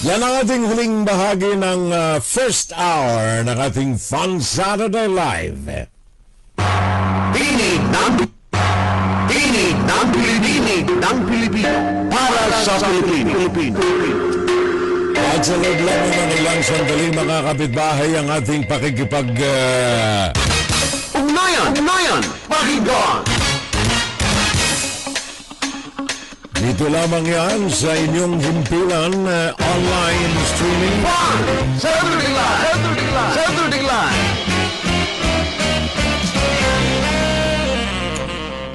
Yan ang ating huling bahagi ng first hour ng ating Fun Saturday Live. Tinig ng Pilipino para sa Pilipino. At sa loob lang naman ilang sandali mga kapitbahay ang ating Ugnayan, pakinggan. Dito lamang yan sa inyong himpilan online streaming. Saturday Live.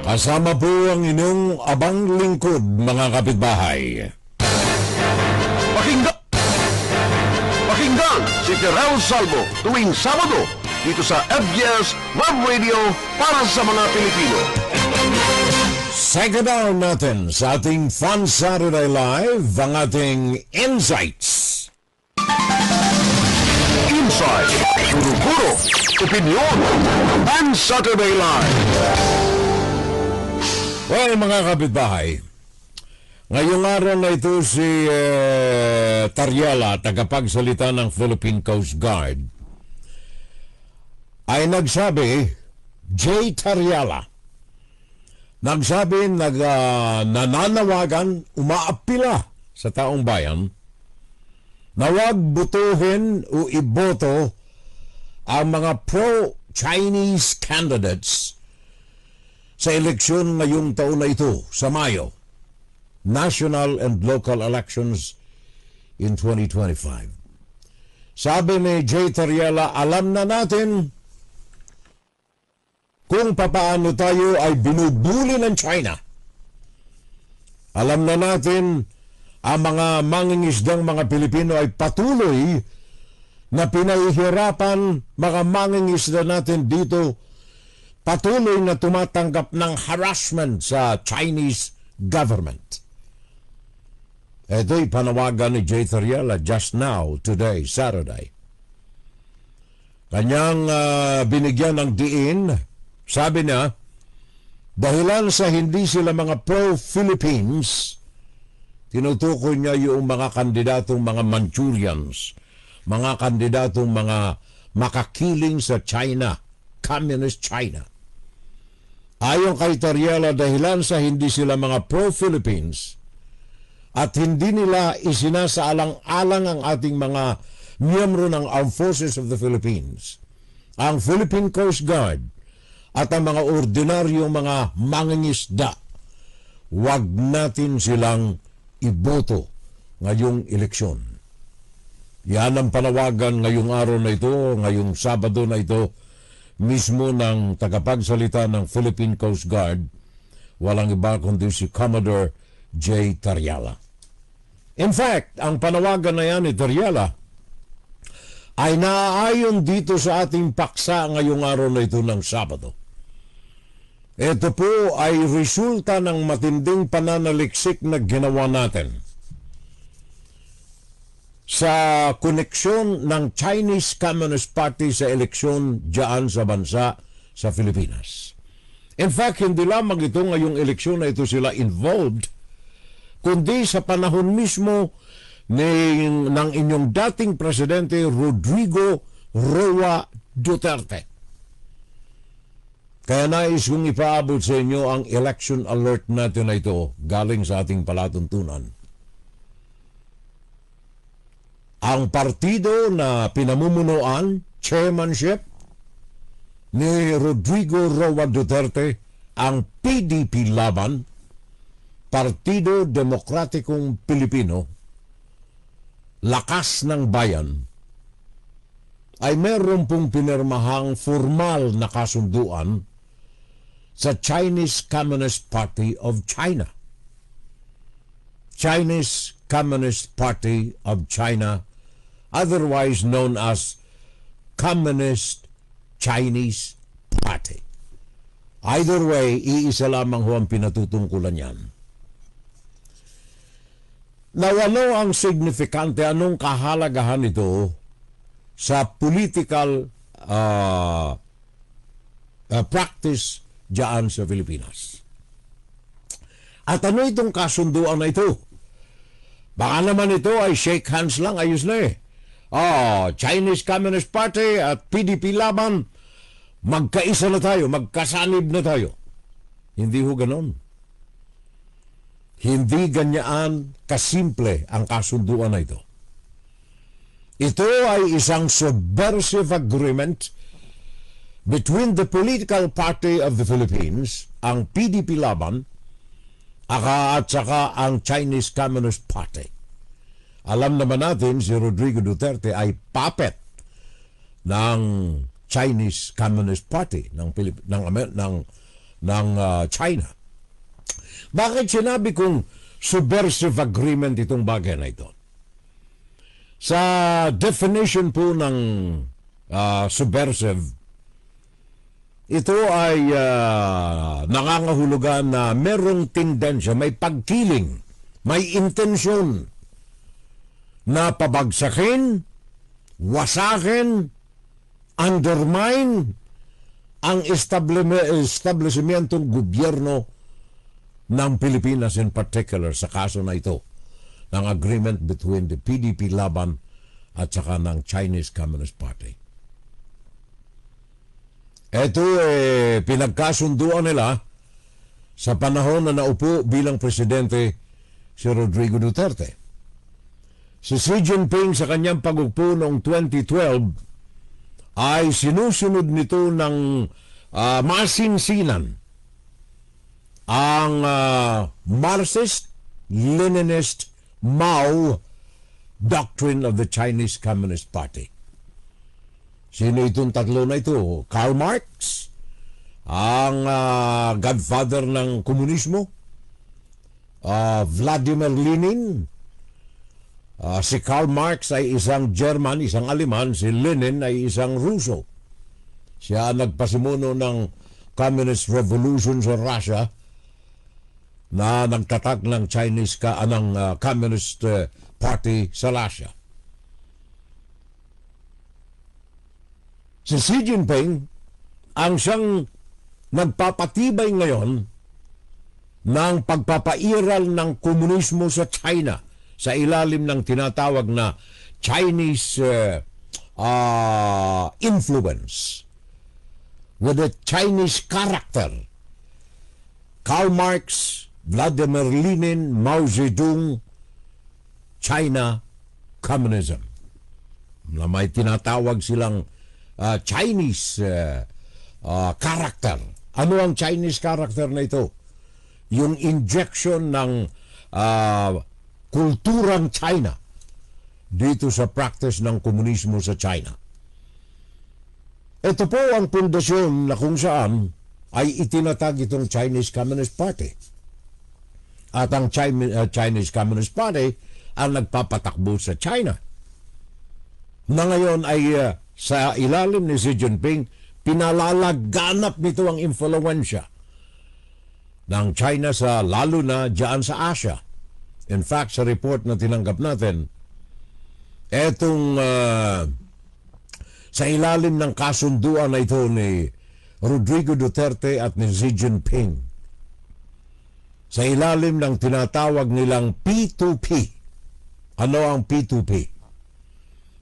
Kasama po ang inyong abang lingkod mga kapitbahay. Pakinggan si Terrell Salvo tuwing Sabado dito sa FBS Web Radio para sa mga Pilipino. Second hour natin sa ating Fun Saturday Live ang ating Insights. Insight, Guro-Guro, Opinion, Fun Saturday Live. Well, mga kapitbahay, ngayong araw na ito si Tariela, tagapagsalita ng Philippine Coast Guard, ay nagsabi, J. Tariela, nagsabi, nananawagan, umaapila sa taong bayan na huwag butuhin o iboto ang mga pro-Chinese candidates sa eleksyon ngayong taon na ito sa Mayo, national and local elections in 2025. Sabi ni J. Tariela, alam na natin kung papaano tayo ay binubuli ng China. Alam na natin ang mga mangingisdang mga Pilipino ay patuloy na pinahihirapan mga mangingisda natin dito, patuloy na tumatanggap ng harassment sa Chinese government. Ito'y panawagan ni J. Tariela just now, today, Saturday. Kanyang binigyan ng diin, sabi niya, dahilan sa hindi sila mga pro-Philippines, tinutukoy niya yung mga kandidatong mga Manchurians, mga kandidatong mga makakiling sa China, Communist China. Ayon kay Tariela, dahilan sa hindi sila mga pro-Philippines at hindi nila isinasaalang-alang ang ating mga miyembro ng Armed Forces of the Philippines, ang Philippine Coast Guard at ang mga ordinaryong mga mangingisda, huwag natin silang iboto ngayong eleksyon. Yan ang panawagan ngayong araw na ito, ngayong Sabado na ito, mismo ng tagapagsalita ng Philippine Coast Guard, walang iba kundi si Commodore J. Tariela. In fact, ang panawagan na yan ni Tariela ay naaayon dito sa ating paksa ngayong araw na ito ng Sabado. Ito po ay resulta ng matinding pananaliksik na ginawa natin sa koneksyon ng Chinese Communist Party sa eleksyon diyan sa bansa sa Pilipinas. In fact, hindi lamang ito ngayong eleksyon na ito sila involved, kundi sa panahon mismo ng inyong dating presidente Rodrigo Roa Duterte. Kaya nais kong ipaabot sa inyo ang election alert natin na ito galing sa ating palatuntunan. Ang partido na pinamumunuan, chairmanship ni Rodrigo Roa Duterte, ang PDP Laban, Partido Demokratikong Pilipino, Lakas ng Bayan, ay meron pong pinirmahang formal na kasunduan sa Chinese Communist Party of China. Chinese Communist Party of China, otherwise known as Communist Chinese Party. Either way, iisa lamang ho ang pinatutungkulan yan. Now, ano ang signifikante, anong kahalagahan ito sa political practice diyan sa Pilipinas? At ano itong kasunduan na ito? Baka naman ito ay shake hands lang, ayos na eh. Chinese Communist Party at PDP laban, magkaisa na tayo, magkasanib na tayo. Hindi ho ganon. Hindi ganyan kasimple ang kasunduan na ito. Ito ay isang subversive agreement between the political party of the Philippines, ang PDP laban, at saka ang Chinese Communist Party. Alam naman natin si Rodrigo Duterte ay puppet ng Chinese Communist Party ng China. Bakit sinabi kong subversive agreement itong bagay na ito? Sa definition po ng subversive, ito ay nangangahulugan na merong tendensya, may pagkiling, may intensyon na pabagsakin, wasakin, undermine ang establishmentong gobyerno ng Pilipinas, in particular sa kaso na ito ng agreement between the PDP laban at saka ng Chinese Communist Party. Ito pinagkasunduan nila sa panahon na naupo bilang presidente si Rodrigo Duterte. Si Xi Jinping sa kanyang pag-upo noong 2012 ay sinusunod nito ng masinsinan ang Marxist-Leninist Mao doctrine of the Chinese Communist Party. Sino itong tatlo na ito? Karl Marx, ang godfather ng komunismo, Vladimir Lenin. Si Karl Marx ay isang German, isang Aleman, si Lenin ay isang Ruso. Siya nagpasimuno ng Communist Revolution sa Russia na nagtatag ng Communist Party sa Russia. Si Xi Jinping ang siyang nagpapatibay ngayon ng pagpapairal ng komunismo sa China sa ilalim ng tinatawag na Chinese influence with a Chinese character. Karl Marx, Vladimir Lenin, Mao Zedong, China Communism. Na may tinatawag silang Chinese character. Ano ang Chinese character na ito? Yung injection ng kulturang China dito sa practice ng komunismo sa China. Ito po ang pundasyon na kung saan ay itinatag itong Chinese Communist Party. At ang Chinese Communist Party ang nagpapatakbo sa China. Na ngayon ay sa ilalim ni Xi Jinping, pinalalaganap nito ang influensya ng China sa lalo na diyan sa Asia. In fact, sa report na tinanggap natin, etong sa ilalim ng kasunduan na ito ni Rodrigo Duterte at ni Xi Jinping, sa ilalim ng tinatawag nilang P2P. Ano ang P2P?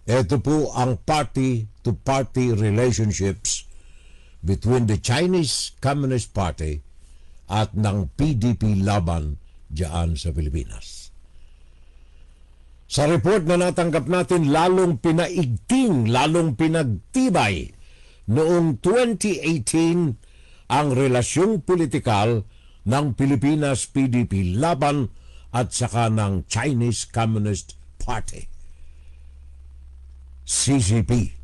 Ito po ang party-to-party relationships between the Chinese Communist Party at ng PDP laban diyan sa Pilipinas. Sa report na natanggap natin, lalong pinaigting, lalong pinagtibay noong 2018 ang relasyong politikal ng Pilipinas PDP laban at saka ng Chinese Communist Party. CCP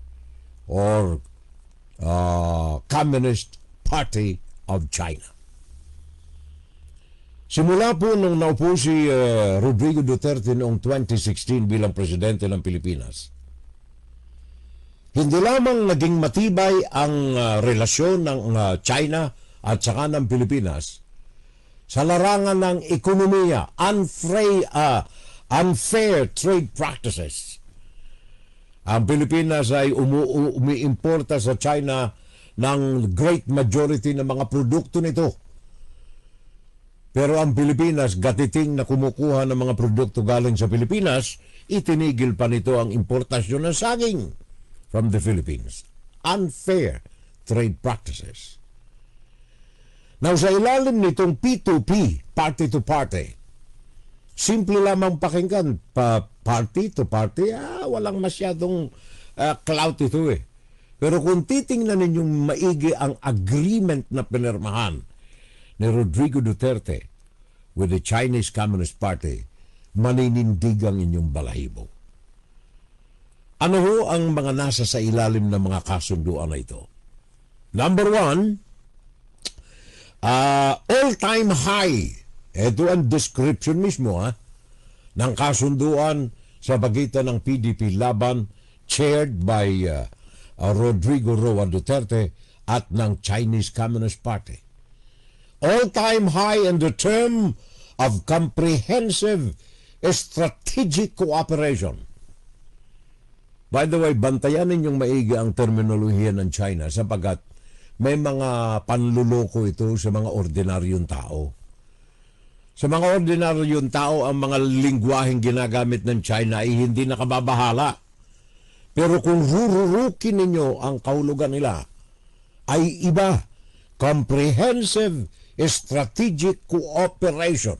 or Communist Party of China. Simula po nung naupo si Rodrigo Duterte noong 2016 bilang presidente ng Pilipinas, hindi lamang naging matibay ang relasyon ng China at saka ng Pilipinas sa larangan ng ekonomiya, unfair trade practices. Ang Pilipinas ay umiimporta sa China ng great majority ng mga produkto nito. Pero ang Pilipinas, gatiting na kumukuha ng mga produkto galing sa Pilipinas, itinigil pa nito ang importasyon ng saging from the Philippines. Unfair trade practices. Now, sa ilalim nitong P2P, party to party, simple lamang pakinggan, party to party, walang masyadong clout ito eh. Pero kung titingnan ninyong maigi ang agreement na pinirmahan ni Rodrigo Duterte with the Chinese Communist Party, maninindig ang inyong balahibo. Ano ho ang mga nasa sa ilalim ng mga kasunduan na ito? Number one, all-time high. Ito ang description mismo ng kasunduan sa pagitan ng PDP Laban chaired by Rodrigo Roa Duterte at ng Chinese Communist Party. All-time high in the term of comprehensive strategic cooperation. By the way, bantayan ninyong maigi ang terminolohiya ng China sapagkat may mga panluloko ito sa mga ordinaryong tao. Sa mga ordinaryong tao, ang mga lingwaheng ginagamit ng China ay hindi nakababahala. Pero kung rururukin ninyo ang kahulugan nila, ay iba. Comprehensive strategic cooperation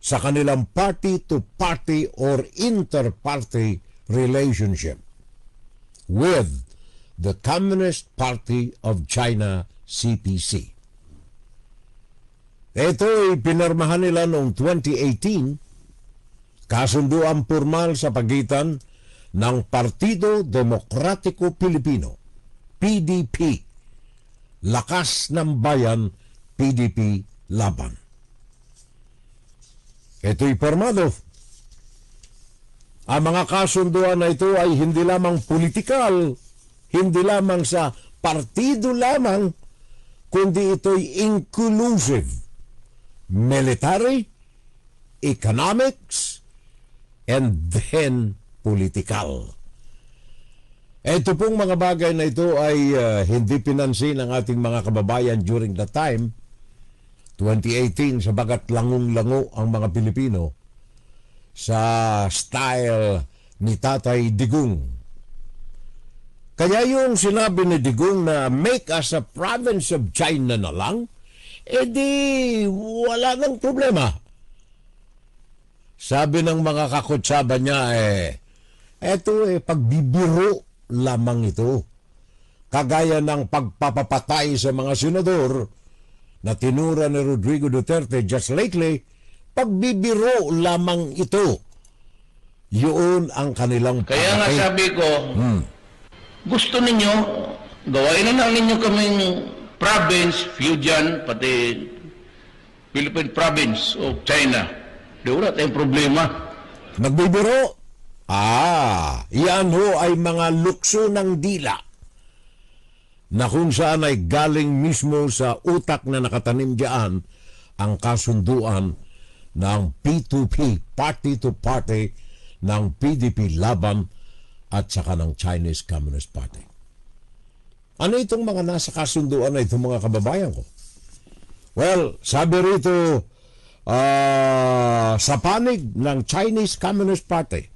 sa kanilang party-to-party or inter-party relationship with the Communist Party of China, CPC. Ito ay pinirmahan nila noong 2018, kasunduan formal sa pagitan ng Partido Demokratiko Pilipino, PDP, Lakas ng Bayan, PDP Laban. Ito'y formado. Ang mga kasunduan na ito ay hindi lamang politikal, hindi lamang sa partido lamang, kundi ito'y inclusive. Military, economics, and then political. Ito pong mga bagay na ito ay hindi pinansin ng ating mga kababayan during the time, 2018, sabagat langong-lango ang mga Pilipino sa style ni Tatay Digong. Kaya yung sinabi ni Digong na make us a province of China na lang, edi wala nang problema. Sabi ng mga kakutsaba niya eto pagbibiro lamang ito. Kagaya ng pagpapapatay sa mga senador na tinura ni Rodrigo Duterte just lately, pagbibiro lamang ito. Yun ang kanilang Kaya nga sabi ko, gusto ninyo, gawain na lang ninyo kaming province, Fujian, pati Philippine Province of China. Di wala tayong problema. Nagbibiro? Yan ho ay mga lukso ng dila na kung saan ay galing mismo sa utak na nakatanim diyan ang kasunduan ng P2P, party to party, ng PDP Laban at saka ng Chinese Communist Party. Ano itong mga nasa kasunduan na itong mga kababayan ko? Well, sabi rito sa panig ng Chinese Communist Party,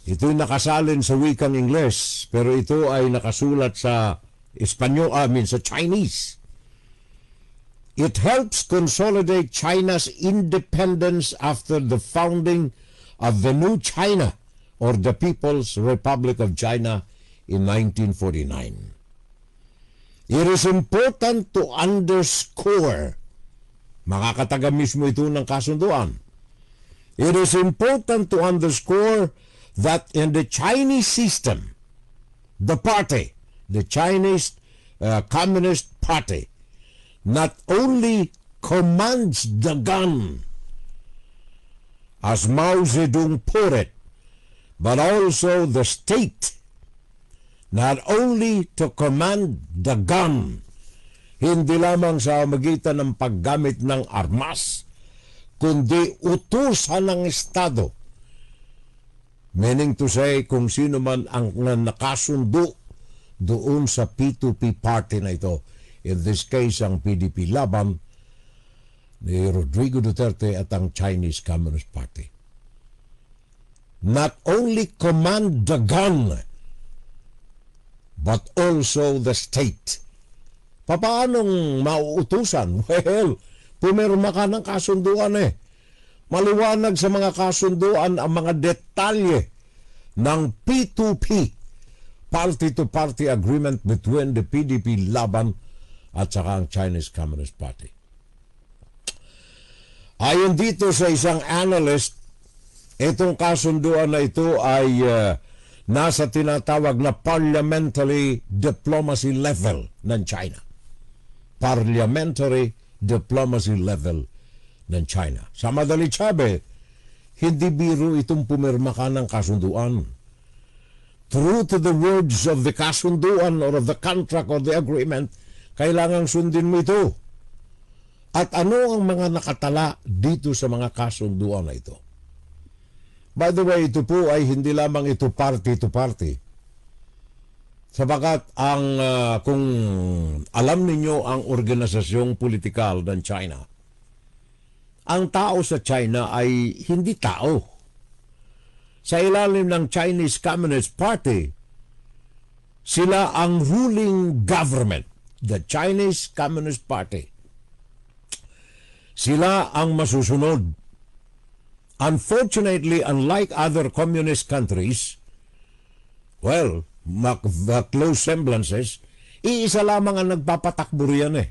ito'y nakasalin sa wikang Ingles, pero ito ay nakasulat sa Espanyol, sa Chinese. It helps consolidate China's independence after the founding of the new China, or the People's Republic of China, in 1949. It is important to underscore, makakataga mismo ito ng kasunduan, it is important to underscore that in the Chinese system, the party, the Chinese Communist Party, not only commands the gun, as Mao Zedong put it, but also the state, not only to command the gun, hindi lamang sa magitan ng paggamit ng armas, kundi utusan ng Estado. Meaning to say, kung sino man ang nakasundo doon sa P2P party na ito, In this case, ang PDP laban ni Rodrigo Duterte at ang Chinese Communist Party. Not only command the gun, but also the state. Papaanong mauutusan? Well, pumirma ka ng kasunduan eh. Maliwanag sa mga kasunduan ang mga detalye ng P2P, Party-to-Party Agreement between the PDP laban at saka ang Chinese Communist Party. Ayon dito sa isang analyst, itong kasunduan na ito ay nasa tinatawag na parliamentary diplomacy level ng China. Parliamentary diplomacy level ng China. Sa madaling sabi, hindi biro itong pumirma ka ng kasunduan. True to the words of the kasunduan or of the contract or the agreement, kailangang sundin mo ito. At ano ang mga nakatala dito sa mga kasunduan na ito? By the way, ito po ay hindi lamang ito party to party. Sabagat kung alam ninyo ang organisasyong politikal ng China, ang tao sa China ay hindi tao. Sa ilalim ng Chinese Communist Party, sila ang ruling government, the Chinese Communist Party. Sila ang masusunod. Unfortunately, unlike other communist countries, well, close semblances, iisa lamang ang nagpapatakbo riyan eh.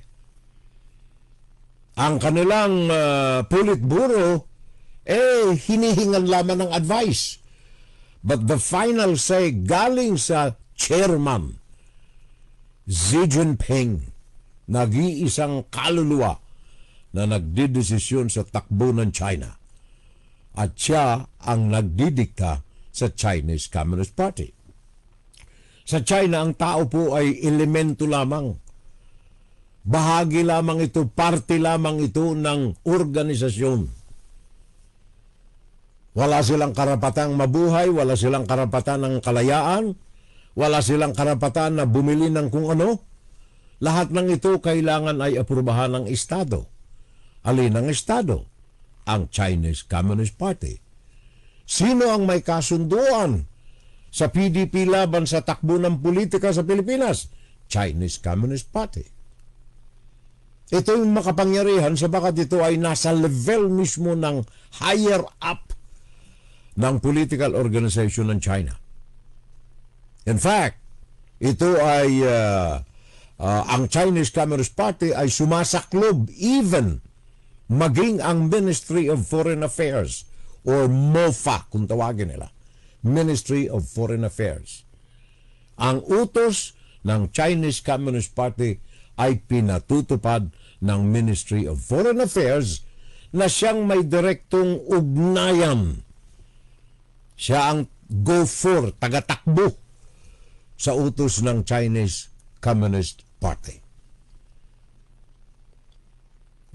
Ang kanilang Politburo, hinihingan lamang ng advice. But the final say galing sa chairman, Xi Jinping, nag-iisang kaluluwa na nagdidesisyon sa takbo ng China. At siya ang nagdidikta sa Chinese Communist Party. Sa China, ang tao po ay elemento lamang. Bahagi lamang ito, parte lamang ito ng organisasyon. Wala silang karapatang mabuhay, wala silang karapatan ng kalayaan, wala silang karapatan na bumili ng kung ano. Lahat ng ito kailangan ay aprubahan ng Estado. Alin ang Estado? Ang Chinese Communist Party. Sino ang may kasunduan sa PDP laban sa takbo ng politika sa Pilipinas? Chinese Communist Party. Ito yung makapangyarihan sabagat ito ay nasa level mismo ng higher up ng political organization ng China. In fact, ito ay ang Chinese Communist Party ay sumasaklob even maging ang Ministry of Foreign Affairs or MOFA kung tawagin nila. Ministry of Foreign Affairs. Ang utos ng Chinese Communist Party ay pinatutupad ng Ministry of Foreign Affairs na siyang may direktong ugnayan. Siya ang go-for, tagatakbo sa utos ng Chinese Communist Party.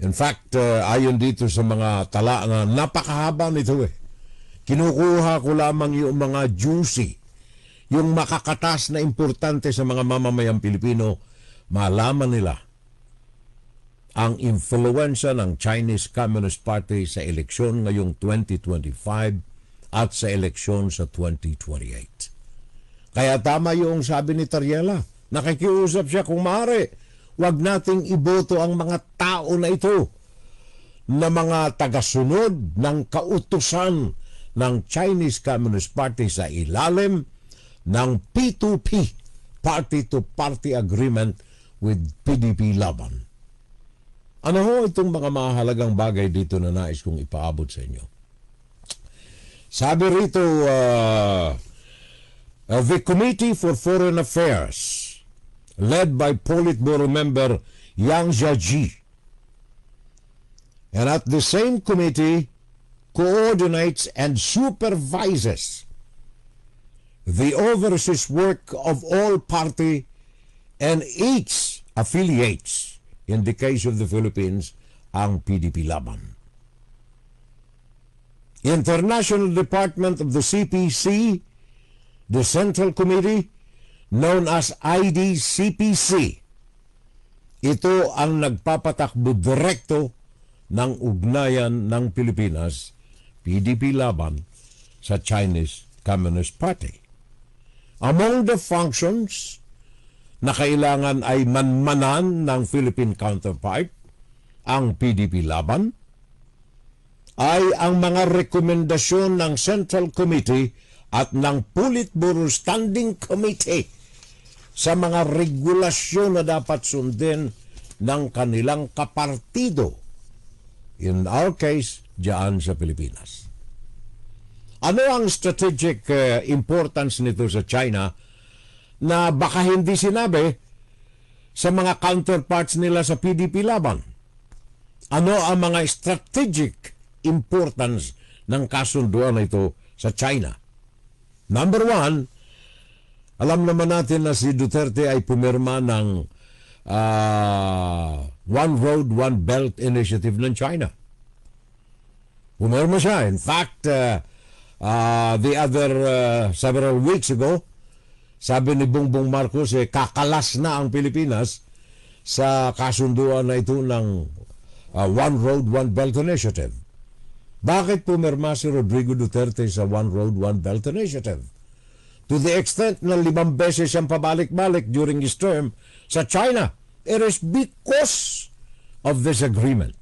In fact, ayon dito sa mga tala na napakahaba nito kinukuha ko lamang yung mga juicy, yung makakatas na importante sa mga mamamayang Pilipino, malaman nila ang influensya ng Chinese Communist Party sa eleksyon ngayong 2025 at sa eleksyon sa 2028. Kaya tama yung sabi ni Tariela, nakikiusap siya kung maaari, wag nating iboto ang mga tao na ito na mga tagasunod ng kautusan ng Chinese Communist Party sa ilalim ng P2P, Party-to-Party Agreement with PDP laban. Ano ho itong mga mahalagang bagay dito na nais kong ipaabot sa inyo? Sabi rito, the Committee for Foreign Affairs, led by Politburo member Yang Jiaji, and at the same committee coordinates and supervises the overseas work of all party and each affiliates. In the case of the Philippines, ang PDP laban. International Department of the CPC, the Central Committee, known as IDCPC, ito ang nagpapatakbo direkto ng ugnayan ng Pilipinas, PDP laban sa Chinese Communist Party. Among the functions na kailangan ay manmanan ng Philippine counterpart, ang PDP laban, ay ang mga rekomendasyon ng Central Committee at ng Politburo Standing Committee sa mga regulasyon na dapat sundin ng kanilang kapartido. In our case, diyan sa Pilipinas. Ano ang strategic importance nito sa China na baka hindi sinabi sa mga counterparts nila sa PDP laban? Ano ang mga strategic importance ng kasunduan na ito sa China? Number one, alam naman natin na si Duterte ay pumirma ng One Road, One Belt Initiative ng China. Pumirma siya. In fact, the other several weeks ago, sabi ni Bongbong Marcos, kakalas na ang Pilipinas sa kasunduan na ito ng One Road, One Belt Initiative. Bakit pumirma si Rodrigo Duterte sa One Road, One Belt Initiative? To the extent na 5 beses siyang pabalik-balik during his term sa China, it is because of this agreement.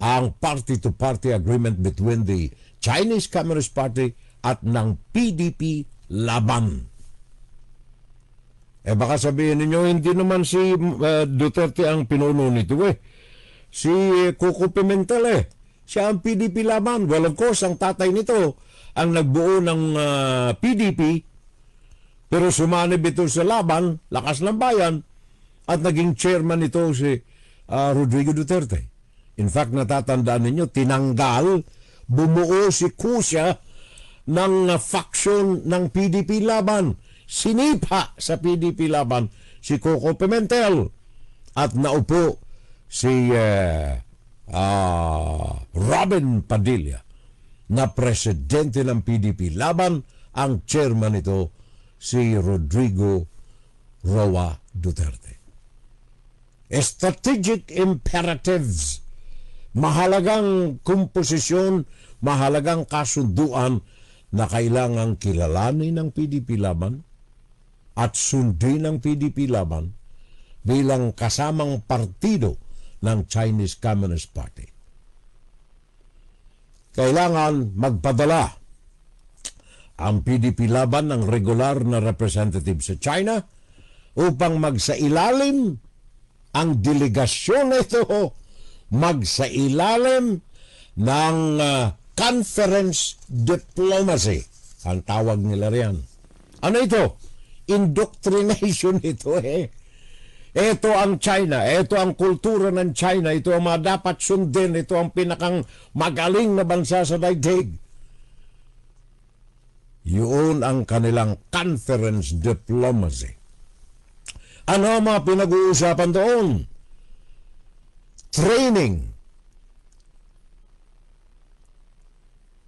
Ang party-to-party agreement between the Chinese Communist Party at ng PDP laban. Baka sabihin ninyo, hindi naman si Duterte ang pinuno nito Si Coco Pimentel Siya ang PDP laban. Well, of course, ang tatay nito ang nagbuo ng PDP, pero sumanib ito sa laban, Lakas ng Bayan, at naging chairman ito si Rodrigo Duterte. In fact, natatandaan ninyo, tinanggal, bumuo si Kusya ng faction ng PDP laban. Sinipa sa PDP laban si Coco Pimentel at naupo si Robin Padilla na presidente ng PDP laban. Ang chairman nito si Rodrigo Roa Duterte. Strategic imperatives, mahalagang komposisyon, mahalagang kasunduan na kailangang kilalanin ng PDP laban at sundin ng PDP laban bilang kasamang partido ng Chinese Communist Party. Kailangan magpadala ang PDP laban ng regular na representative sa China upang magsailalim ang delegasyon nito, magsailalim ng conference diplomacy. Ang tawag nila riyan. Ano ito? Indoctrination ito Ito ang China, ito ang kultura ng China, ito ang mga dapat sundin, ito ang pinakang magaling na bansa sa daigdig. Yun ang kanilang conference diplomacy. Ano ang mga pinag-uusapan doon? Training.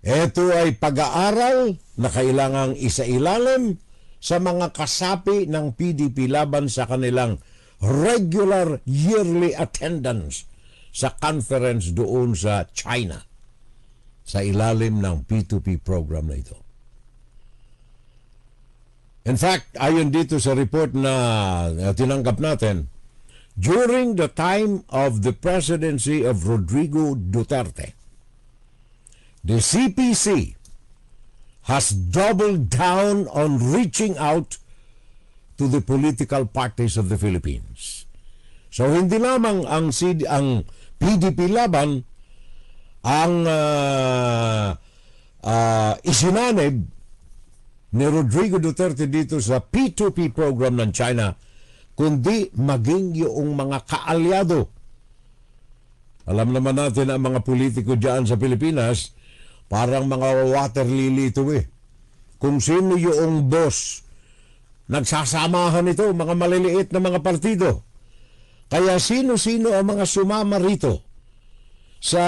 Ito ay pag-aaral na kailangang isailalim sa mga kasapi ng PDP laban sa kanilang regular yearly attendance sa conference doon sa China sa ilalim ng P2P program na ito. In fact, ayon dito sa report na tinanggap natin, during the time of the presidency of Rodrigo Duterte, the CPC has doubled down on reaching out to the political parties of the Philippines. So hindi lamang ang PDP laban ang isinanib ni Rodrigo Duterte dito sa P2P program ng China, kundi maging yung mga kaalyado. Alam naman natin ang mga politiko dyan sa Pilipinas, parang mga water lily ito Kung sino yung boss, nagsasamahan ito, mga maliliit na mga partido. Kaya sino-sino ang mga sumama rito sa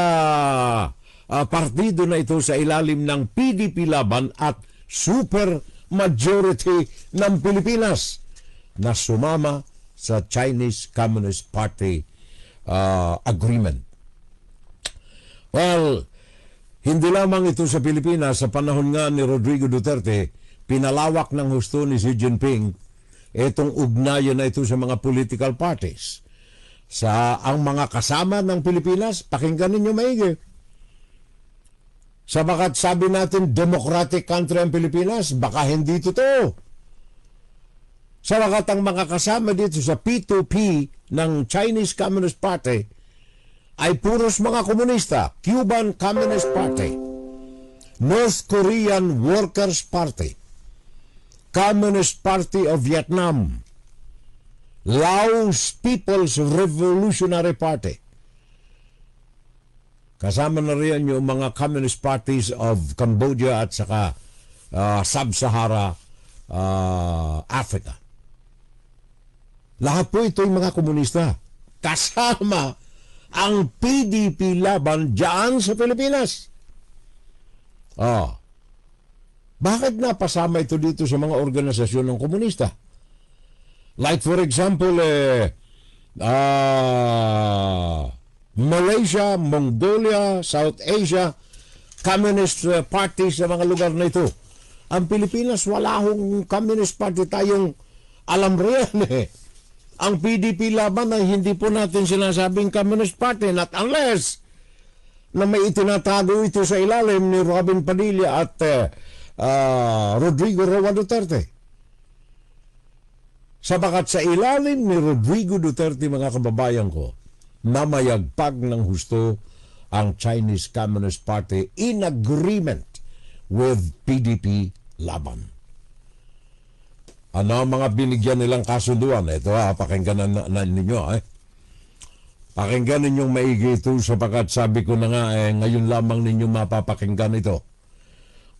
partido na ito sa ilalim ng PDP laban at super majority ng Pilipinas na sumama sa Chinese Communist Party agreement. Well, hindi lamang ito sa Pilipinas. Sa panahon nga ni Rodrigo Duterte, pinalawak ng husto ni Xi Jinping itong ugnayan na ito sa mga political parties. Sa ang mga kasama ng Pilipinas, pakinggan ninyo maigi. Sabagat sabi natin democratic country ang Pilipinas, baka hindi totoo. Sabagat ang mga kasama dito sa P2P ng Chinese Communist Party ay puros mga komunista. Cuban Communist Party, North Korean Workers Party, Communist Party of Vietnam, Laos People's Revolutionary Party. Kasama na rin yung mga communist parties of Cambodia at saka Sub-Sahara Africa. Lahat po ito yung mga komunista. Kasama ang PDP laban dyan sa Pilipinas. Bakit napasama ito dito sa mga organisasyon ng komunista? Like for example, Malaysia, Mongolia, South Asia, communist parties sa mga lugar na ito. Ang Pilipinas, wala hong communist party tayong alam riyan eh. Ang PDP laban ay hindi po natin sinasabing communist party, not unless na may itinatago ito sa ilalim ni Robin Padilla at Rodrigo Roa Duterte. Sabagat sa ilalim ni Rodrigo Duterte, mga kababayan ko, namayagpag ng husto ang Chinese Communist Party in agreement with PDP laban. Ano ang mga binigyan nilang kasunduan? Ito pakinggan na ninyo. Pakinggan ninyong maigi ito sapagat sabi ko na nga, ngayon lamang ninyo mapapakinggan ito.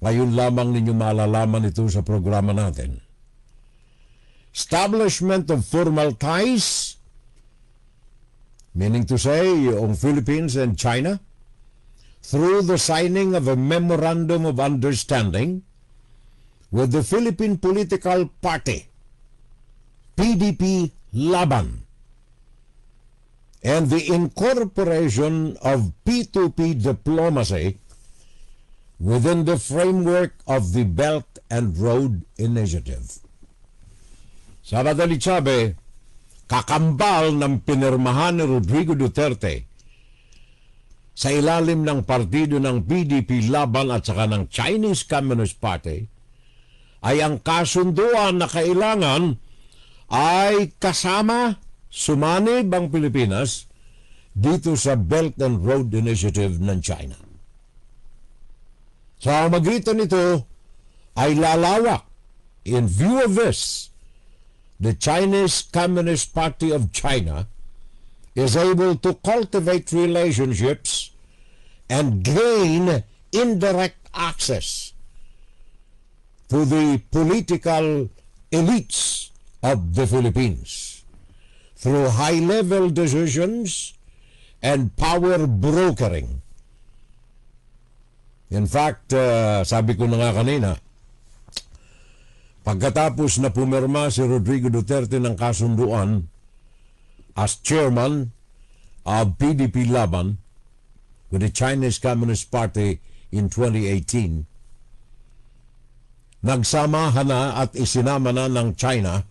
Ngayon lamang ninyo malalaman ito sa programa natin. Establishment of formal ties, meaning to say, yung Philippines and China, through the signing of a memorandum of understanding with the Philippine Political Party, PDP Laban, and the incorporation of P2P diplomacy within the framework of the Belt and Road Initiative. Sa madaling sabi, kakambal ng pinirmahan ni Rodrigo Duterte sa ilalim ng partido ng PDP Laban at saka ng Chinese Communist Party ay ang kasunduan na kailangan ay kasama sumanib ang Pilipinas dito sa Belt and Road Initiative ng China. Sa magitan nito ay lalawak. In view of this, the Chinese Communist Party of China is able to cultivate relationships and gain indirect access to the political elites of the Philippines through high-level decisions and power brokering. In fact, sabi ko na nga kanina, pagkatapos na pumirma si Rodrigo Duterte ng kasunduan as chairman of PDP Laban with the Chinese Communist Party in 2018, nagsamahan na at isinama na ng China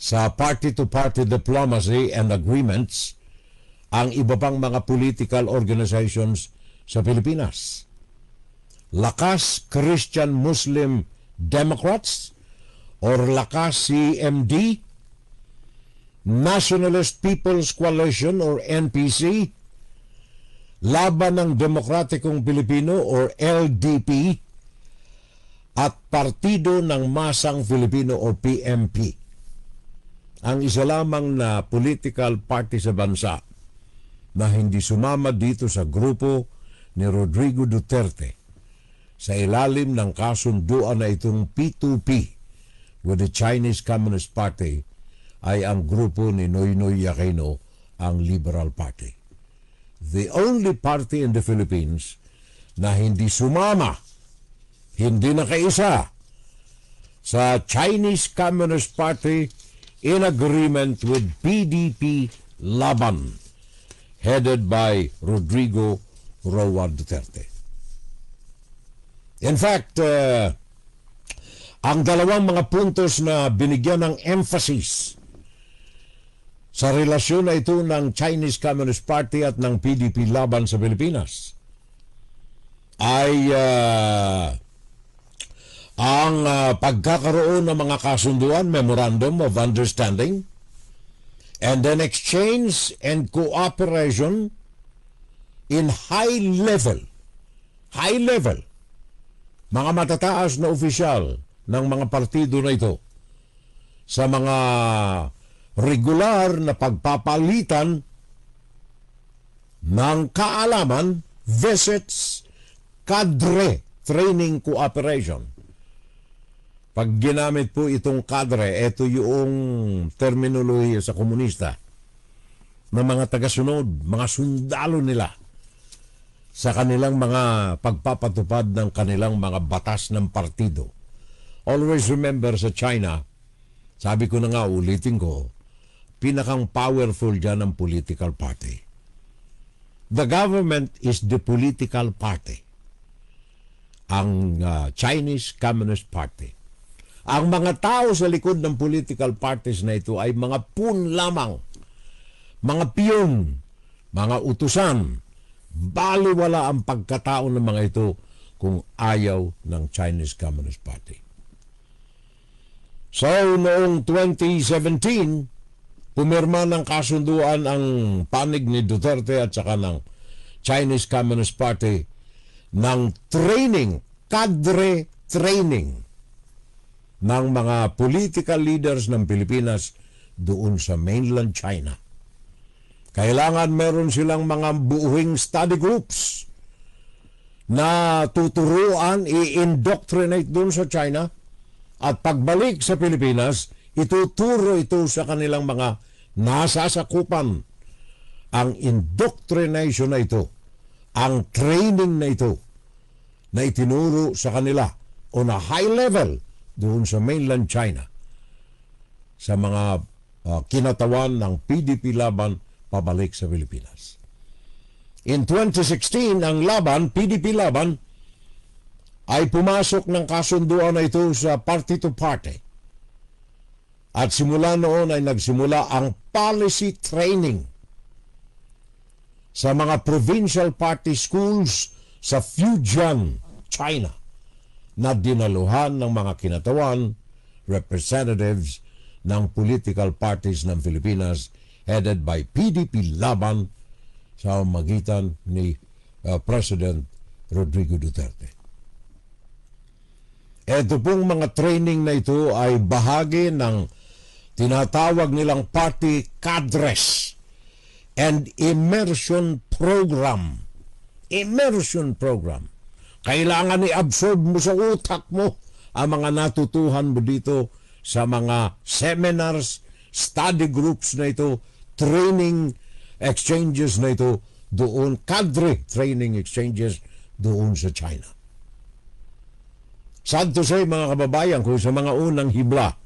sa party-to-party diplomacy and agreements ang iba pang mga political organizations sa Pilipinas. Lakas Christian Muslim Democrats or Lakas CMD, Nationalist People's Coalition or NPC, Laban ng Demokratikong Pilipino or LDP, at Partido ng Masang Filipino o PMP. Ang isa lamang na political party sa bansa na hindi sumama dito sa grupo ni Rodrigo Duterte sa ilalim ng kasunduan na itong P2P with the Chinese Communist Party ay ang grupo ni Noynoy Aquino, ang Liberal Party. The only party in the Philippines na hindi sumama, hindi nakaisa sa Chinese Communist Party in agreement with PDP Laban, headed by Rodrigo Roa Duterte. In fact, ang dalawang mga puntos na binigyan ng emphasis sa relasyon na ito ng Chinese Communist Party at ng PDP Laban sa Pilipinas ay ang pagkakaroon ng mga kasunduan, Memorandum of Understanding, and then exchange and cooperation in high level, mga matataas na opisyal ng mga partido na ito sa mga regular na pagpapalitan ng kaalaman, visits, cadre training cooperation. Pag ginamit po itong cadre, ito yung terminolohiya sa komunista ng mga tagasunod, mga sundalo nila sa kanilang mga pagpapatupad ng kanilang mga batas ng partido. Always remember sa China, sabi ko na nga, ulitin ko, pinakang powerful dyan ang political party. The government is the political party. Ang Chinese Communist Party. Ang mga tao sa likod ng political parties na ito ay mga pun lamang, mga piyon, mga utusan. Baliwala ang pagkatao ng mga ito kung ayaw ng Chinese Communist Party. So, noong 2017, pumirma ng kasunduan ang panig ni Duterte at saka ng Chinese Communist Party ng training, cadre training ng mga political leaders ng Pilipinas doon sa mainland China. Kailangan meron silang mga buuing study groups na tuturuan, i-indoctrinate doon sa China, at pagbalik sa Pilipinas, ituturo ito sa kanilang mga nasasakupan. Ang indoctrination na ito, ang training na ito, na itinuro sa kanila on a high level doon sa mainland China sa mga kinatawan ng PDP Laban pabalik sa Pilipinas. In 2016, ang Laban, PDP Laban, ay pumasok ng kasunduan na ito sa party to party. At simula noon ay nagsimula ang policy training sa mga provincial party schools sa Fujian, China, na dinaluhan ng mga kinatawan, representatives ng political parties ng Pilipinas headed by PDP Laban sa magitan ni President Rodrigo Duterte. Ito pong mga training na ito ay bahagi ng tinatawag nilang party cadres and immersion program. Immersion program. Kailangan i-absorb mo sa utak mo ang mga natutuhan mo dito sa mga seminars, study groups na ito, training exchanges na ito doon, cadre training exchanges doon sa China. Sad to say, mga kababayan, kung sa mga unang hibla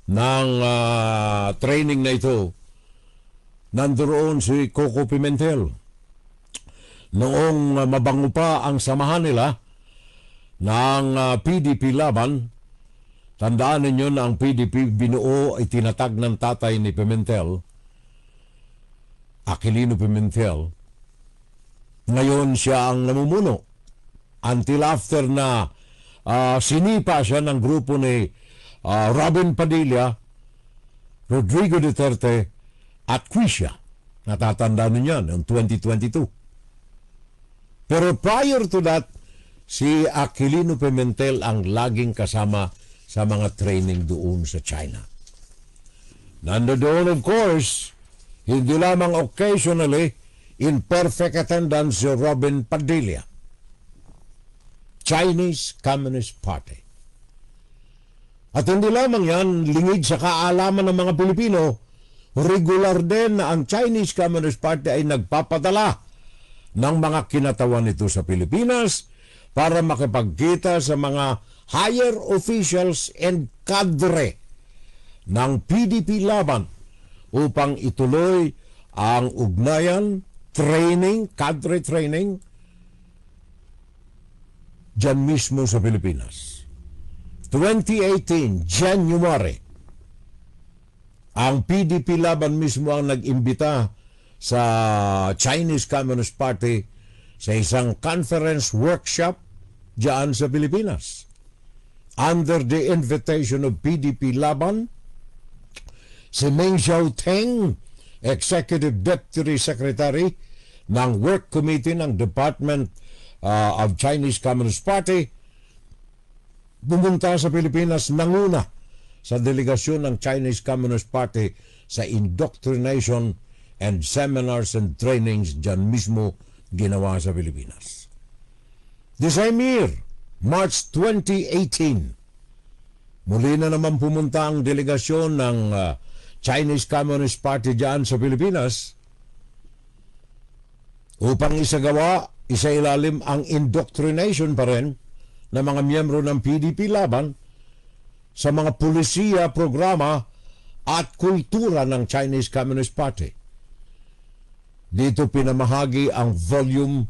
ng training na ito, nandoon si Coco Pimentel. Noong mabango pa ang samahan nila ng PDP Laban, tandaan ninyo na ang PDP binuo ay tinatag ng tatay ni Pimentel, Aquilino Pimentel. Ngayon siya ang namumuno. Until after na sinipa siya ng grupo ni Robin Padilla, Rodrigo Duterte at Quisha. Natatandaan ninyo noong 2022. Pero prior to that, si Aquilino Pimentel ang laging kasama sa mga training doon sa China. Nandoon, of course, hindi lamang occasionally, in perfect attendance si Robin Padilla, Chinese Communist Party. At hindi lamang yan, lingid sa kaalaman ng mga Pilipino, regular din na ang Chinese Communist Party ay nagpapadala ng mga kinatawan nito sa Pilipinas para makipagkita sa mga higher officials and cadre ng PDP Laban upang ituloy ang ugnayan, training, cadre training dyan mismo sa Pilipinas. 2018, January, ang PDP Laban mismo ang nag-imbita sa Chinese Communist Party sa isang conference workshop dyan sa Pilipinas. Under the invitation of PDP Laban, si Meng Xiaoteng, Executive Deputy Secretary ng Work Committee ng Department of Chinese Communist Party, pumunta sa Pilipinas nanguna sa delegasyon ng Chinese Communist Party sa indoctrination and seminars and trainings dyan mismo ginawa sa Pilipinas. The same year, March 2018, muli na naman pumunta ang delegasyon ng Chinese Communist Party dyan sa Pilipinas upang isailalim ang indoctrination pa rin ng mga miyembro ng PDP Laban sa mga pulisiya, programa at kultura ng Chinese Communist Party. Dito pinamahagi ang volume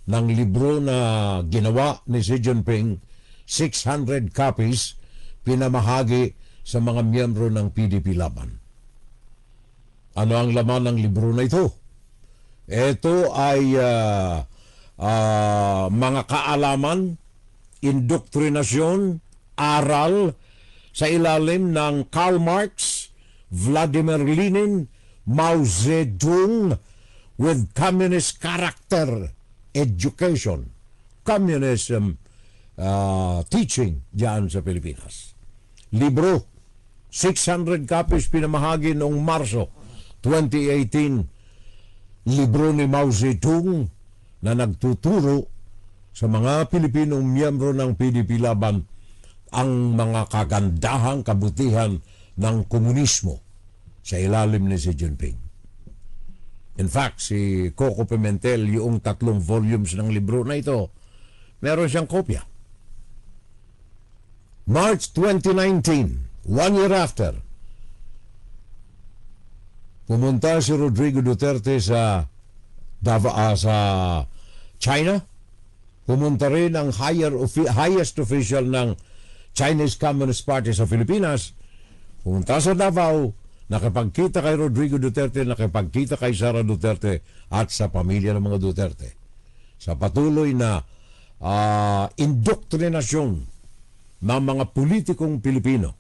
ng libro na ginawa ni Xi Jinping, 600 copies, pinamahagi sa mga miyembro ng PDP Laban. Ano ang laman ng libro na ito? Ito ay mga kaalaman, indoktrinasyon, aral sa ilalim ng Karl Marx, Vladimir Lenin, Mao Zedong with communist character education, communism teaching diyan sa Pilipinas. Libro, 600 copies pinamahagi noong Marso 2018. Libro ni Mao Zedong na nagtuturo sa mga Pilipinong miyembro ng PDP Laban ang mga kagandahang kabutihan ng komunismo sa ilalim ni Xi Jinping. In fact, si Coco Pimentel, yung 3 volumes ng libro na ito, meron siyang kopya. March 2019, 1 year after, pumunta si Rodrigo Duterte sa China. Pumunta rin ang highest official ng Chinese Communist Party sa Pilipinas. Pumunta sa Davao, nakipagkita kay Rodrigo Duterte, nakipagkita kay Sara Duterte at sa pamilya ng mga Duterte sa patuloy na indoktrinasyon ng mga politikong Pilipino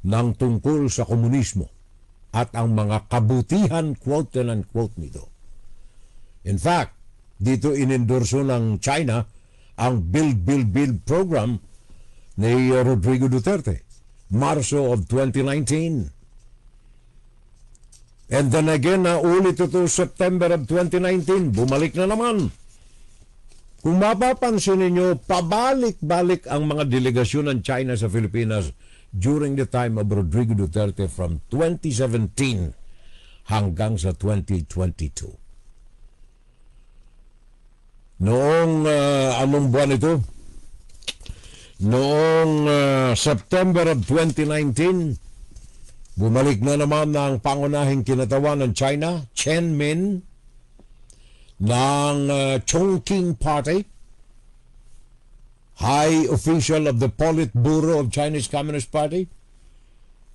ng tungkol sa komunismo at ang mga kabutihan, quote and unquote, nito. In fact, dito inendorso ng China ang Build program ni Rodrigo Duterte, Marso of 2019. And then again, ulit ito September of 2019, bumalik na naman. Kung mapapansin ninyo, pabalik-balik ang mga delegasyon ng China sa Pilipinas during the time of Rodrigo Duterte from 2017 hanggang sa 2022. Noong anong buwan ito? Noong September of 2019, bumalik na naman ang pangunahing kinatawan ng China, Chen Min, ng Chongqing Party, high official of the Politburo of Chinese Communist Party.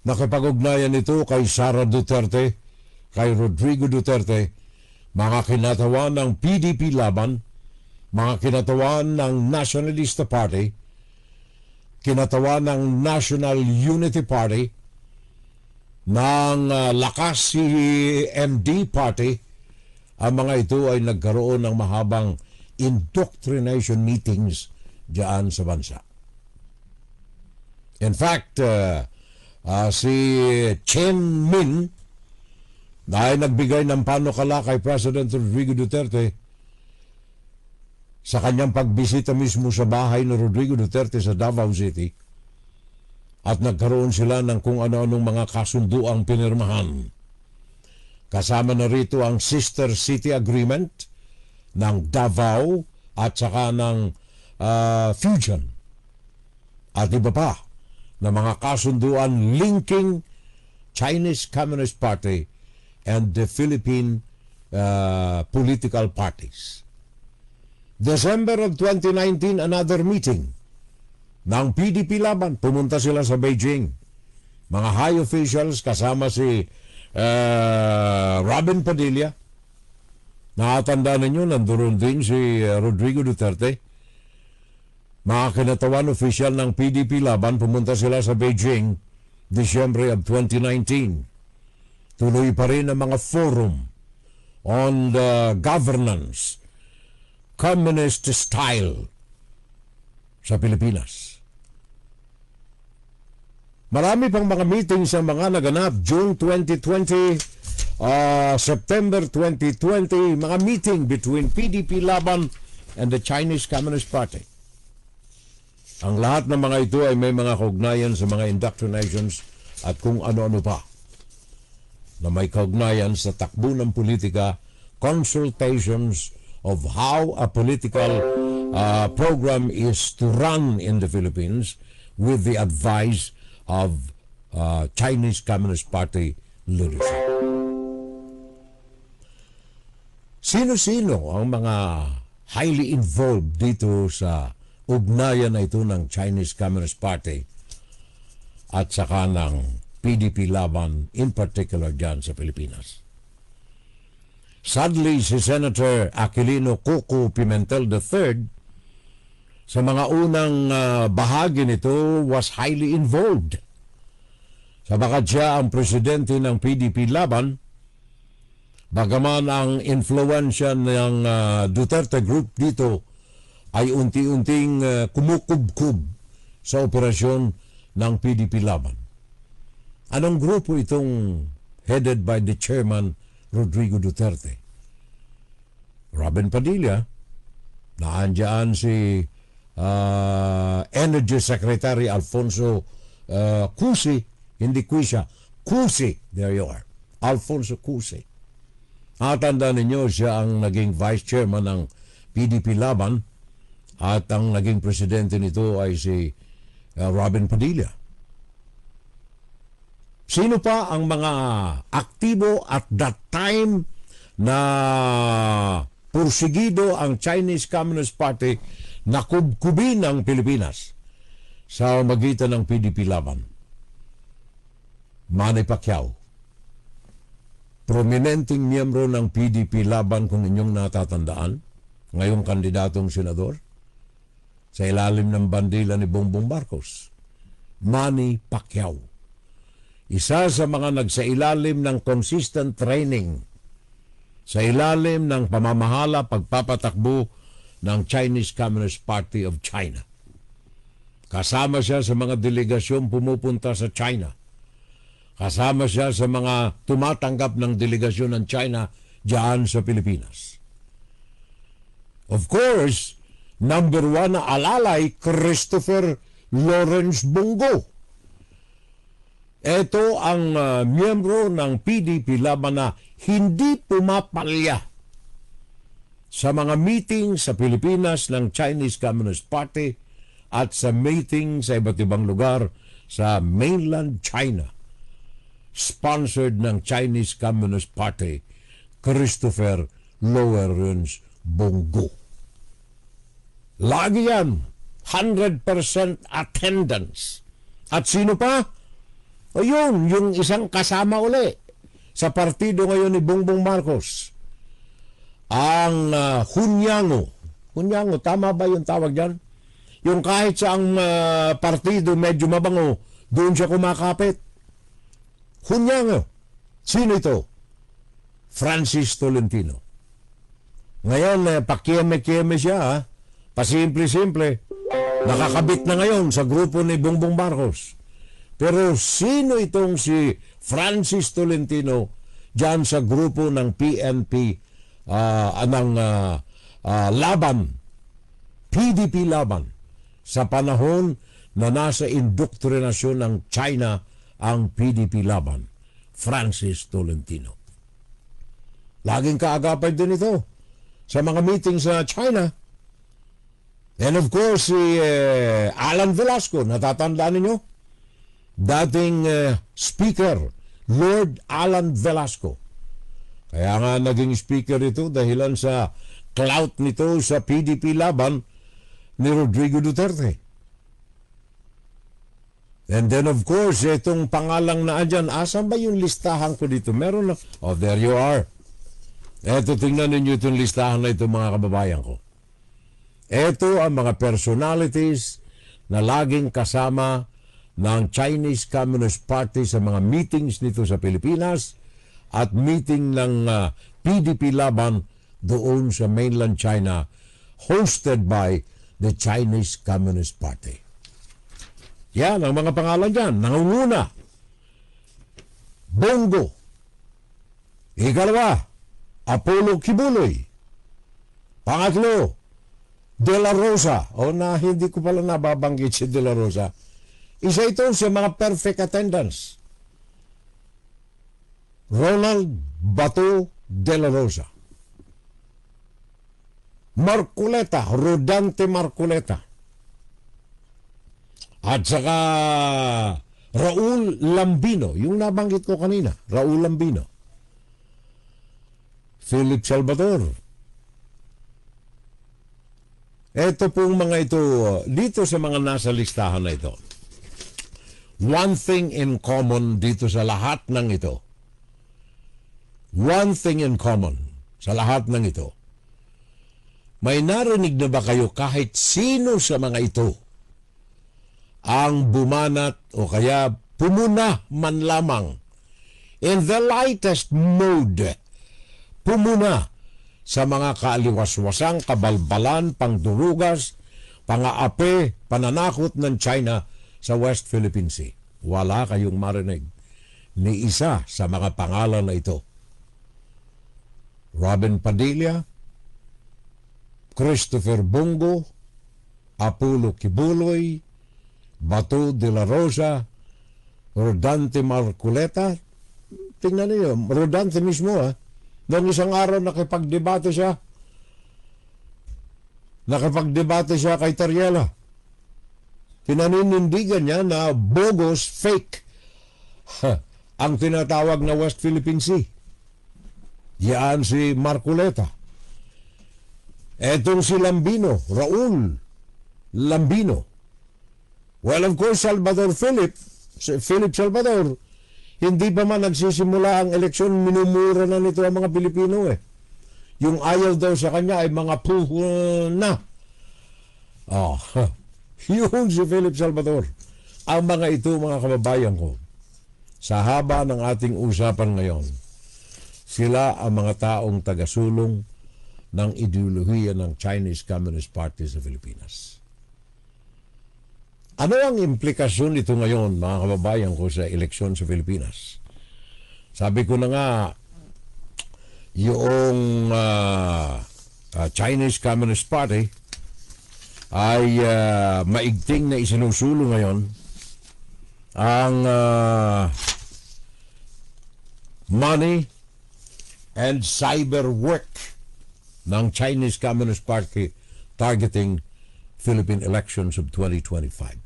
Nakipag-ugnayan ito kay Sara Duterte, kay Rodrigo Duterte, mga kinatawan ng PDP Laban, mga kinatawan ng Nationalista Party, kinatawan ng National Unity Party, ng Lakas CMD Party. Ang mga ito ay nagkaroon ng mahabang indoctrination meetings diyan sa bansa. In fact, si Chen Min ay nagbigay ng panukala kay President Rodrigo Duterte sa kanyang pagbisita mismo sa bahay ni Rodrigo Duterte sa Davao City, at nagkaroon sila ng kung ano-anong mga kasunduang pinirmahan. Kasama na rito ang Sister City Agreement ng Davao at saka ng Fujian at iba pa na mga kasunduan linking Chinese Communist Party and the Philippine political parties. December of 2019, another meeting ng PDP Laban. Pumunta sila sa Beijing. Mga high officials kasama si Robin Padilla. Nakatanda ninyo, nandoon din si Rodrigo Duterte. Mga kinatawan official ng PDP Laban, pumunta sila sa Beijing, December of 2019. Tuloy pa rin ang mga forum on the governance, communist style sa Pilipinas. Marami pang mga meetings ang mga naganap June 2020, September 2020, mga meeting between PDP Laban and the Chinese Communist Party. Ang lahat ng mga ito ay may mga kaugnayan sa mga indoctrinations at kung ano-ano pa na may kaugnayan sa takbo ng politika, consultations of how a political program is to run in the Philippines with the advice of Chinese Communist Party leadership. Sino-sino ang mga highly involved dito sa ugnayan na ito ng Chinese Communist Party at saka ng PDP Laban, in particular dyan sa Pilipinas? Sadly, si Senator Aquilino Coco Pimentel III sa mga unang bahagi nito was highly involved. Sabagat siya ang presidente ng PDP Laban, bagaman ang influensya ng Duterte Group dito ay unti-unting kumukubkub sa operasyon ng PDP Laban. Anong grupo itong headed by the chairman Rodrigo Duterte? Robin Padilla, naandyan si Energy Secretary Alfonso Cusi, hindi Cuisia, Cusi, there you are, Alfonso Cusi. Tandaan ninyo, siya ang naging vice chairman ng PDP Laban at ang naging presidente nito ay si Robin Padilla. Sino pa ang mga aktibo at that time na pursigido ang Chinese Communist Party na kubkubin ang Pilipinas sa magitan ng PDP Laban? Manny Pacquiao, prominenteng miyembro ng PDP Laban kung inyong natatandaan, ngayong kandidatong senador sa ilalim ng bandila ni Bongbong Marcos. Manny Pacquiao, isa sa mga nagsailalim ng consistent training sa ilalim ng pamamahala pagpapatakbo ng Chinese Communist Party of China. Kasama siya sa mga delegasyon pumupunta sa China. Kasama siya sa mga tumatanggap ng delegasyon ng China diyan sa Pilipinas. Of course, number one na alalay, Christopher Lawrence Bongo. Ito ang miyembro ng PDP Laban na hindi pumapalya sa mga meeting sa Pilipinas ng Chinese Communist Party at sa meeting sa iba't ibang lugar sa mainland China, sponsored ng Chinese Communist Party, Christopher Lawrence Bongo. Lagi yan, 100% attendance. At sino pa? O yun, yung isang kasama uli sa partido ngayon ni Bongbong Marcos, ang Hunyango. Hunyango, tama ba yung tawag dyan? Yung kahit saang partido medyo mabango, doon siya kumakapit. Hunyango. Sino ito? Francis Tolentino. Ngayon, pakieme-kieme siya, ha? Pasimple-simple. Nakakabit na ngayon sa grupo ni Bongbong Marcos. Pero sino itong si Francis Tolentino dyan sa grupo ng PNP, Laban, PDP Laban, sa panahon na nasa indoktrinasyon ng China ang PDP Laban? Francis Tolentino. Laging kaagapay din ito sa mga meeting sa China. And of course, si Alan Velasco, natatandaan ninyo? dating speaker, Lord Alan Velasco. Kaya nga naging speaker ito dahilan sa clout nito sa PDP laban ni Rodrigo Duterte. And then of course, itong pangalang na andyan, asan ba yung listahan ko dito? Meron na. Oh, there you are. Eto, tingnan ninyo itong listahan na ito, mga kababayan ko. Ito ang mga personalities na laging kasama ng Chinese Communist Party sa mga meetings nito sa Pilipinas at meeting ng PDP laban doon sa mainland China hosted by the Chinese Communist Party. Yan ang mga pangalan dyan. Nangunguna, Bongo. Ikalawa, Apollo Kibuloy. Pangatlo, De La Rosa. O na hindi ko pala nababanggit si De La Rosa. Isa ito sa mga perfect attendance. Ronald Bato De La Rosa. Marculeta, Rodante Marculeta. At saka Raul Lambino, yung nabanggit ko kanina, Raul Lambino. Philip Salvador. Ito pong mga ito, dito sa mga nasa listahan na ito. One thing in common dito sa lahat ng ito. One thing in common sa lahat ng ito. May narinig na ba kayo kahit sino sa mga ito ang bumanat o kaya pumuna man lamang in the lightest mode, pumuna sa mga kaaliwaswasang kabalbalan, pangdurugas, pangaapi, pananakot ng China sa West Philippine Sea? Wala kayong marinig ni isa sa mga pangalan na ito. Robin Padilla, Christopher Bongo, Apollo Kibuloy, Bato de la Rosa, Rodante Marculeta. Tingnan niyo, Rodante mismo noong isang araw nakipagdebate siya. Nakipagdebate siya kay Tariela. Pinaninindigan niya na bogus, fake ang tinatawag na West Philippine Sea. Yan si Marculeta. Etong si Lambino, Raul Lambino. Well, of course, Philip Salvador, hindi pa man nagsisimula ang eleksyon, minumura na nito ang mga Pilipino Yung ayaw daw sa kanya ay mga puhuna. Yun si Philip Salvador. Ang mga ito, mga kababayan ko, sa haba ng ating usapan ngayon, sila ang mga taong tagasulong ng ideolohiya ng Chinese Communist Party sa Pilipinas. Ano ang implikasyon nito ngayon, mga kababayan ko, sa eleksyon sa Pilipinas? Sabi ko na nga, yung Chinese Communist Party ay maigting na isinusulong ngayon ang money and cyber work ng Chinese Communist Party targeting Philippine elections of 2025.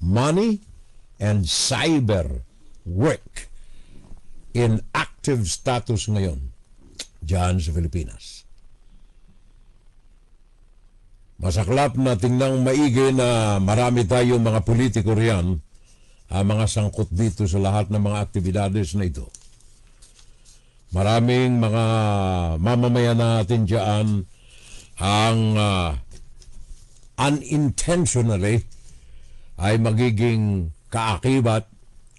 Money and cyber work in active status ngayon dyan sa Pilipinas. Masaklap na tingnan maigi na marami tayong mga politiko riyan ang mga sangkot dito sa lahat ng mga aktibidades na ito. Maraming mga mamamayan natin dyan ang unintentionally ay magiging kaakibat,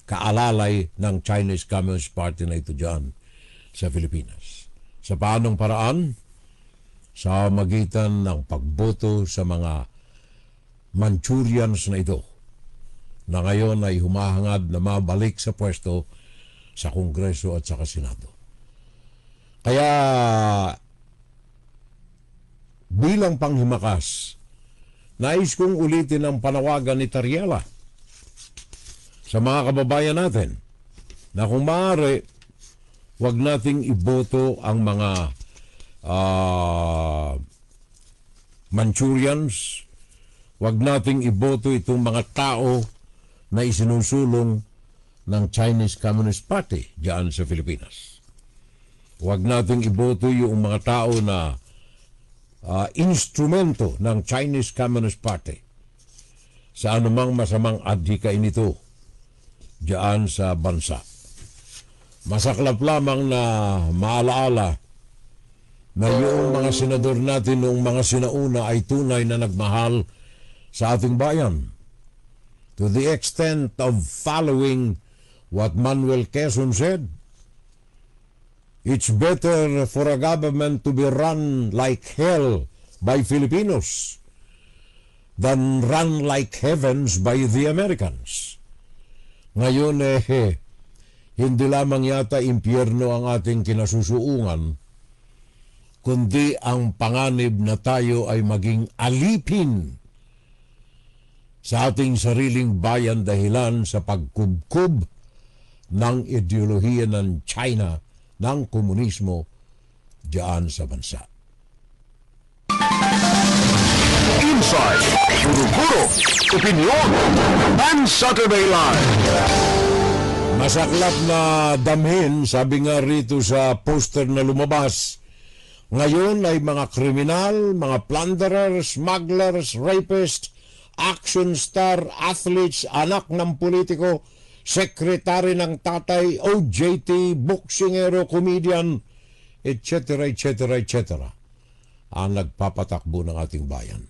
kaalalay ng Chinese Communist Party na ito dyan sa Pilipinas. Sa paanong paraan? Sa magitan ng pagboto sa mga Manchurians na ito na ngayon ay humahangad na mabalik sa pwesto sa Kongreso at sa Senado. Kaya bilang panghimakas, nais kong ulitin ang panawagan ni Tariela sa mga kababayan natin na kung maaari, wag nating iboto ang mga Manchurians, wag nating iboto itong mga tao na isinusulong ng Chinese Communist Party diyan sa Pilipinas. Huwag nating iboto yung mga tao na instrumento ng Chinese Communist Party sa anumang masamang adhikain nito diyan sa bansa. Masaklap lamang na maalaala na yung mga senador natin noong mga sinauna ay tunay na nagmahal sa ating bayan, to the extent of following what Manuel Quezon said. It's better for a government to be run like hell by Filipinos than run like heavens by the Americans. Ngayon hindi lamang yata impyerno ang ating kinasusuungan, kundi ang panganib na tayo ay maging alipin sa ating sariling bayan dahilan sa pagkubkob ng ideolohiya ng China, ng komunismo diyan sa bansa. Inside, Guro-Guro, Opinion, and Saturday Live. Masaklap na damhin, sabi nga rito sa poster na lumabas, ngayon ay mga kriminal, mga plunderers, smugglers, rapists, action star, athletes, anak ng politiko, sekretary ng tatay, OJT, boksingero, comedian, etc., etc., etc., ang nagpapatakbo ng ating bayan.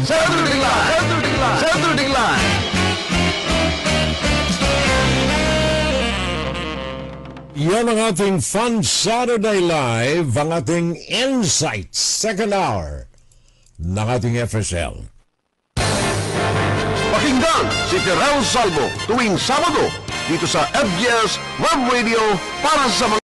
Saturday Live! Saturday Live! Saturday Live! Yan ang ating Fun Saturday Live, ang ating Insights, second hour ng ating FSL. Pakinggan si Terrell Salvo tuwing Sabado dito sa FGS Web Radio para sa mga